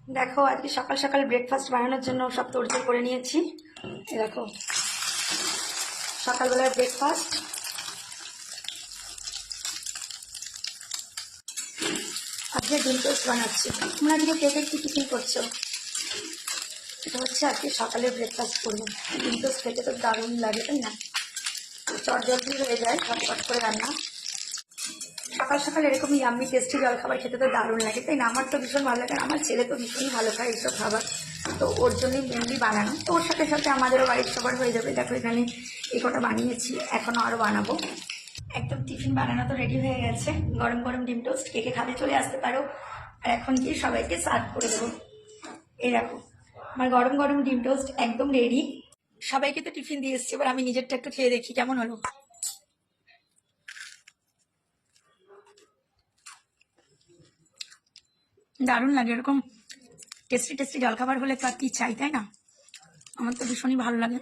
দেখো আজকে সকাল সকাল ব্রেকফাস্ট বানানোর জন্য সব তোড়জোড় করে নিয়েছি। এই দেখো সকালবেলার ব্রেকফাস্ট। আজকে ডিম টোস্ট বানাচ্ছি। তোমরা আজকে কে কে কি টিফিন করছো? এটা হচ্ছে আজকে সকালের ব্রেকফাস্ট করবো। ডিম টোস্ট খেতে তো দারুণ লাগে, তাই না? চটজলদি হয়ে যায়, ফটফট করে রান্না। সকাল সকাল এরকম ইয়াম্মি টেস্টি জলখাবার খেতে তো দারুণ লাগে, তাই না? আমার তো ভীষণ ভালো লাগে, আমার ছেলে তো ভীষণই ভালো খায় এইসব খাবার। তো ওর জন্যই মেনলি বানানো। তো ওর সাথে সাথে আমাদেরও বাড়ির সবার হয়ে যাবে। দেখো এখানে এই কটা বানিয়েছি, এখনও আরও বানাবো। একদম টিফিন বানানো তো রেডি হয়ে গেছে। গরম গরম ডিম টোস্ট, কে কে খাবে চলে আসতে পারো। আর এখন গিয়ে সবাইকে সার্ভ করে দেবো। এই দেখো আমার গরম গরম ডিম টোস্ট একদম রেডি। সবাইকে তো টিফিন দিয়ে এসছি, এবার আমি নিজেরটা একটু খেয়ে দেখি কেমন হলো। দারুণ লাগে, এরকম টেস্টি টেস্টি জলখাবার হলে তো আর কি চাই, তাই না? আমার তো ভীষণই ভালো লাগে।